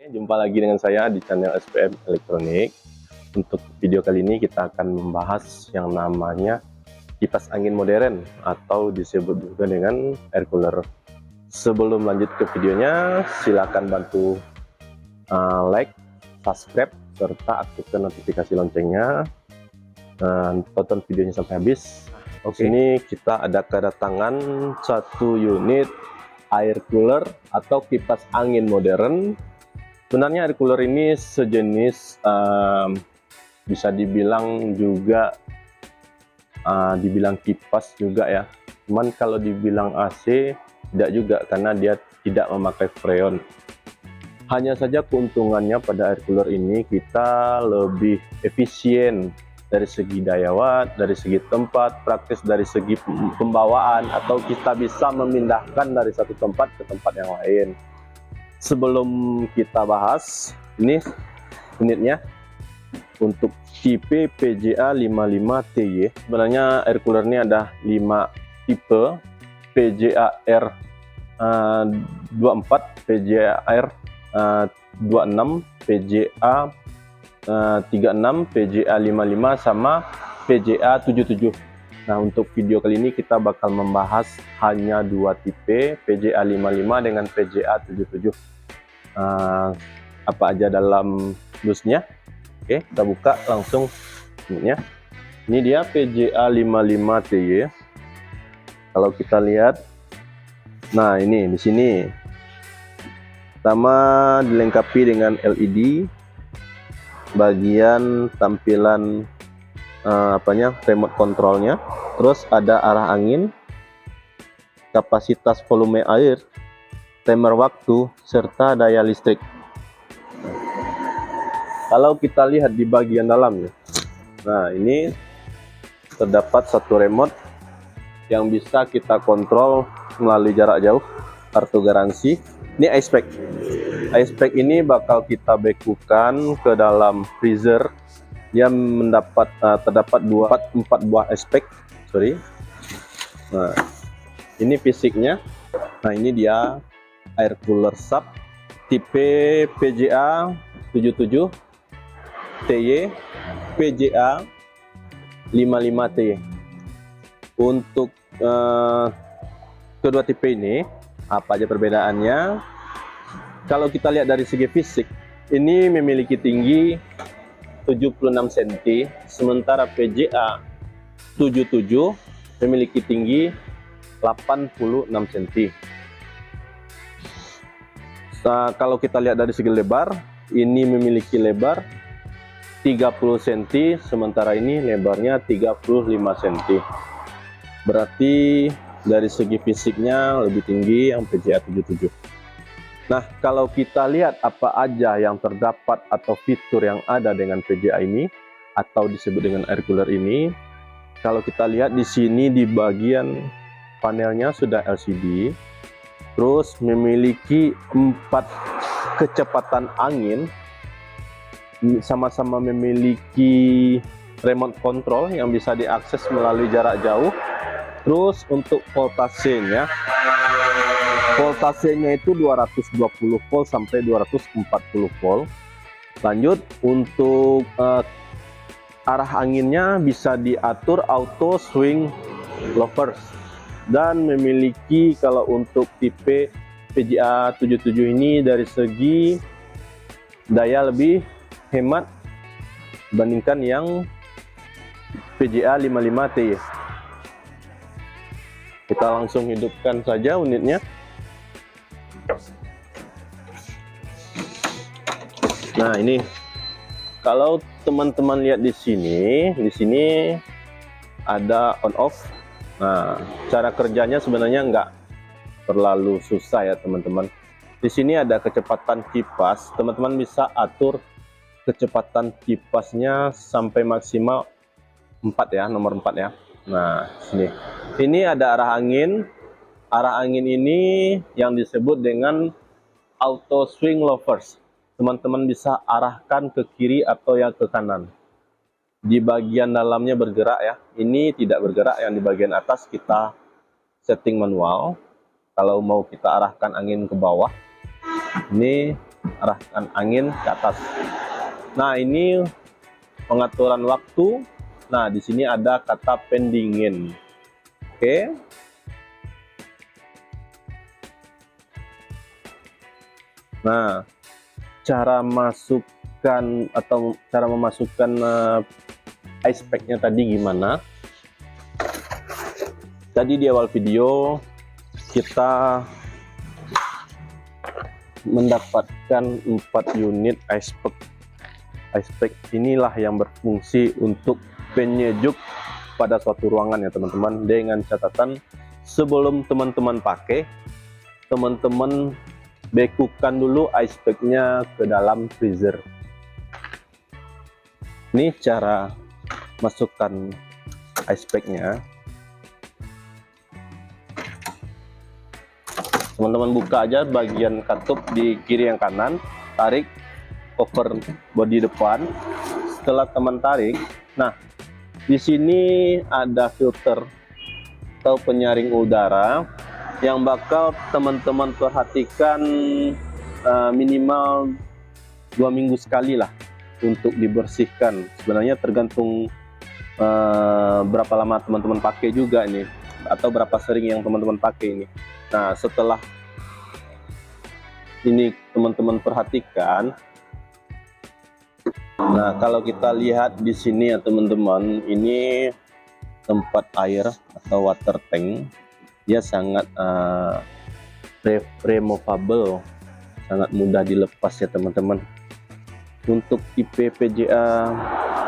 Jumpa lagi dengan saya di channel SPM Elektronik. Untuk video kali ini kita akan membahas yang namanya kipas angin modern atau disebut juga dengan air cooler. Sebelum lanjut ke videonya, silakan bantu like, subscribe, serta aktifkan notifikasi loncengnya. Tonton videonya sampai habis. Ini kita ada kedatangan satu unit air cooler atau kipas angin modern. Sebenarnya air cooler ini sejenis bisa dibilang juga dibilang kipas juga ya. Cuman kalau dibilang AC tidak juga, karena dia tidak memakai freon. Hanya saja keuntungannya pada air cooler ini kita lebih efisien dari segi daya watt, dari segi tempat, praktis dari segi pembawaan, atau kita bisa memindahkan dari satu tempat ke tempat yang lain. Sebelum kita bahas, ini unitnya untuk tipe PJA 55TY. Sebenarnya air cooler ini ada 5 tipe: PJA R24, PJA R26, PJA 36, PJA 55, sama PJA 77. Nah, untuk video kali ini kita bakal membahas hanya 2 tipe, PJA 55 dengan PJA 77. Apa aja dalam dusnya? Oke, kita buka langsung unitnya. Ini dia PJA 55TY. Kalau kita lihat, nah ini di sini pertama dilengkapi dengan LED. Bagian tampilan remote controlnya, terus ada arah angin, kapasitas volume air, timer waktu, serta daya listrik. Kalau kita lihat di bagian dalamnya, nah ini terdapat satu remote yang bisa kita kontrol melalui jarak jauh, kartu garansi. Ini ice pack ini bakal kita bekukan ke dalam freezer. Dia terdapat 4 buah ice pack. Nah, ini fisiknya. Nah, ini dia air cooler sub tipe PJA 77 TY, PJA 55 TY. Untuk kedua tipe ini, apa aja perbedaannya? Kalau kita lihat dari segi fisik, ini memiliki tinggi 76 cm, sementara PJA 77 memiliki tinggi 86 cm. Kalau kita lihat dari segi lebar, ini memiliki lebar 30 cm, sementara ini lebarnya 35 cm. Berarti dari segi fisiknya lebih tinggi yang PJA 77. Nah, kalau kita lihat apa aja yang terdapat atau fitur yang ada dengan PJA ini atau disebut dengan air cooler ini, kalau kita lihat di sini di bagian panelnya sudah LCD, terus memiliki 4 kecepatan angin, sama-sama memiliki remote control yang bisa diakses melalui jarak jauh. Terus untuk voltasenya itu 220 volt sampai 240 volt. Lanjut, untuk arah anginnya bisa diatur auto swing louvers, dan memiliki, kalau untuk tipe PJA 77 ini dari segi daya lebih hemat dibandingkan yang PJA 55 TY. Kita langsung hidupkan saja unitnya. Nah, ini kalau teman-teman lihat di sini ada on off. Nah, cara kerjanya sebenarnya nggak terlalu susah ya teman-teman. Di sini ada kecepatan kipas, teman-teman bisa atur kecepatan kipasnya sampai maksimal 4 ya, nomor 4 ya. Nah, ini ada arah angin. Arah angin ini yang disebut dengan auto swing louvers. Teman-teman bisa arahkan ke kiri atau yang ke kanan. Di bagian dalamnya bergerak ya. Ini tidak bergerak, yang di bagian atas kita setting manual. Kalau mau kita arahkan angin ke bawah, ini arahkan angin ke atas. Nah, ini pengaturan waktu. Nah, di sini ada kata pendingin. Oke. Nah, cara masukkan atau cara memasukkan ice pack-nya tadi gimana? Tadi di awal video kita mendapatkan 4 unit ice pack. Ice pack inilah yang berfungsi untuk penyejuk pada suatu ruangan ya teman-teman, dengan catatan sebelum teman-teman pakai, teman-teman bekukan dulu ice pack-nya ke dalam freezer. Ini cara masukkan ice pack-nya. Teman-teman buka aja bagian katup di kiri yang kanan, tarik cover bodi depan. Setelah teman tarik, nah di sini ada filter atau penyaring udara yang bakal teman-teman perhatikan minimal 2 minggu sekali lah untuk dibersihkan. Sebenarnya tergantung berapa lama teman-teman pakai juga ini, atau berapa sering yang teman-teman pakai ini. Nah, setelah ini teman-teman perhatikan, nah kalau kita lihat di sini ya teman-teman, ini tempat air atau water tank, dia sangat removable, sangat mudah dilepas ya teman-teman. Untuk tipe PJA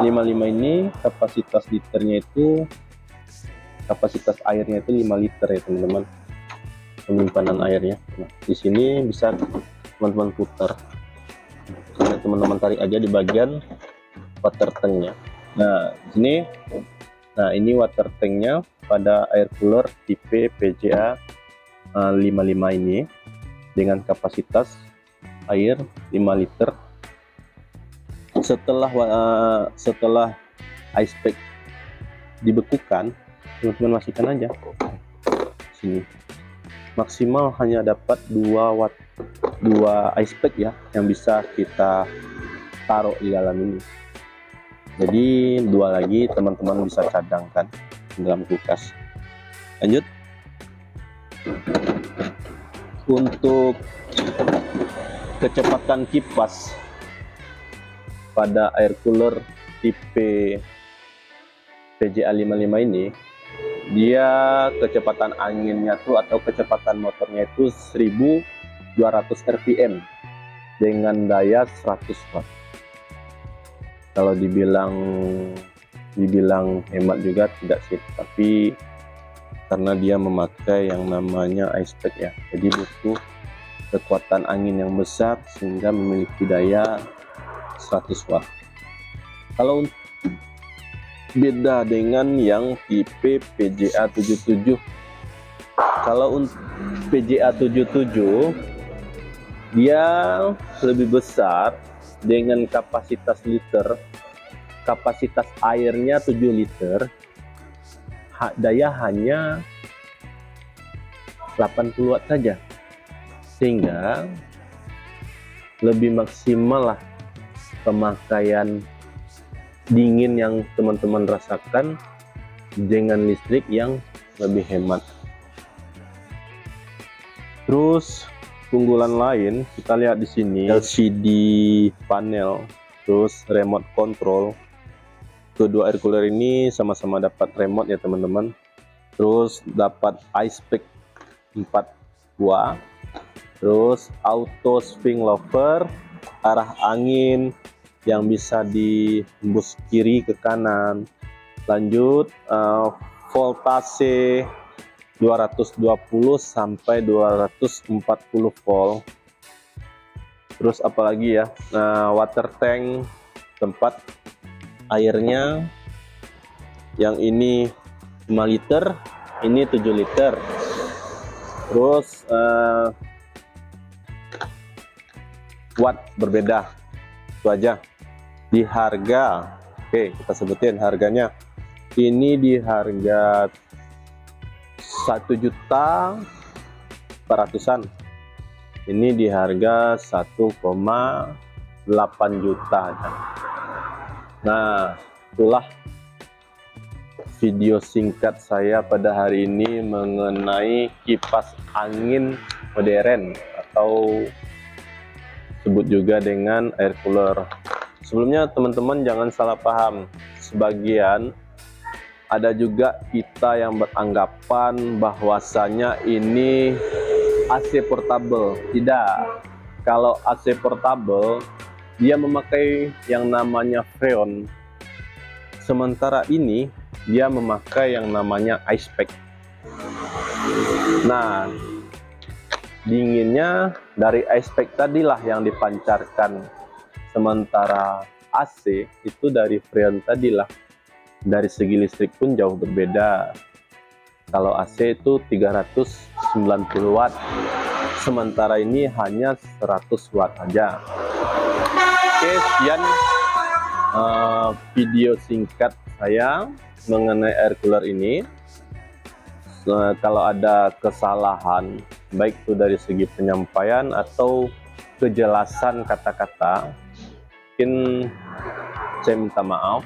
55 ini kapasitas liternya itu, kapasitas airnya itu 5 liter ya teman-teman, penyimpanan airnya. Nah, di sini bisa teman-teman putar. Nah, teman-teman tarik aja di bagian water tanknya. Nah, di sini, nah ini water tanknya pada air cooler tipe PJA 55 ini dengan kapasitas air 5 liter. Setelah ice pack dibekukan, teman-teman masukkan aja sini. Maksimal hanya dapat 2 ice pack ya yang bisa kita taruh di dalam ini. Jadi 2 lagi teman-teman bisa cadangkan di dalam kulkas. Lanjut. Untuk kecepatan kipas pada air cooler tipe PJA 55 ini, dia kecepatan anginnya tuh atau kecepatan motornya itu 1200 rpm dengan daya 100 watt. Kalau dibilang hemat juga tidak sih, tapi karena dia memakai yang namanya ice pack ya, jadi butuh kekuatan angin yang besar sehingga memiliki daya 100 watt. Kalau beda dengan yang tipe PJA 77. Kalau untuk PJA 77 dia lebih besar dengan kapasitas liter, kapasitas airnya 7 liter, daya hanya 80 watt saja, sehingga lebih maksimal lah pemakaian dingin yang teman-teman rasakan dengan listrik yang lebih hemat. Terus keunggulan lain kita lihat di sini, LCD panel, terus remote control. Kedua air cooler ini sama-sama dapat remote ya teman-teman. Terus dapat ice pack 4 buah, terus auto swing lever, arah angin yang bisa dihembus kiri ke kanan. Lanjut voltase 220 sampai 240 volt. Terus apalagi ya, water tank tempat airnya, yang ini 5 liter, ini 7 liter. Terus watt berbeda, itu aja. Di harga, oke kita sebutin harganya, ini di harga 1.400.000 Ini di harga 1,8 juta. Nah, itulah video singkat saya pada hari ini mengenai kipas angin modern atau sebut juga dengan air cooler. Sebelumnya teman-teman jangan salah paham, sebagian ada juga kita yang beranggapan bahwasanya ini AC portable. Tidak, kalau AC portable dia memakai yang namanya freon, sementara ini dia memakai yang namanya ice pack. Nah, dinginnya dari ice pack tadilah yang dipancarkan, sementara AC itu dari freon tadilah. Dari segi listrik pun jauh berbeda. Kalau AC itu 390 watt, sementara ini hanya 100 watt aja. Oke, sekian video singkat saya mengenai air cooler ini. Kalau ada kesalahan, baik itu dari segi penyampaian atau kejelasan kata-kata, mungkin saya minta maaf.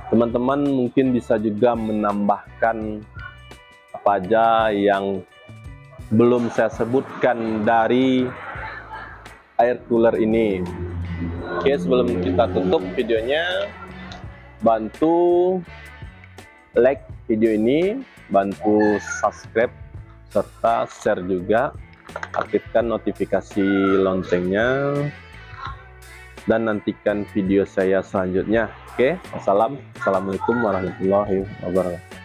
Teman-teman mungkin bisa juga menambahkan apa aja yang belum saya sebutkan dari air cooler ini. Oke, sebelum kita tutup videonya, bantu like video ini, bantu subscribe serta share juga, aktifkan notifikasi loncengnya, dan nantikan video saya selanjutnya. Oke, assalamualaikum warahmatullahi wabarakatuh.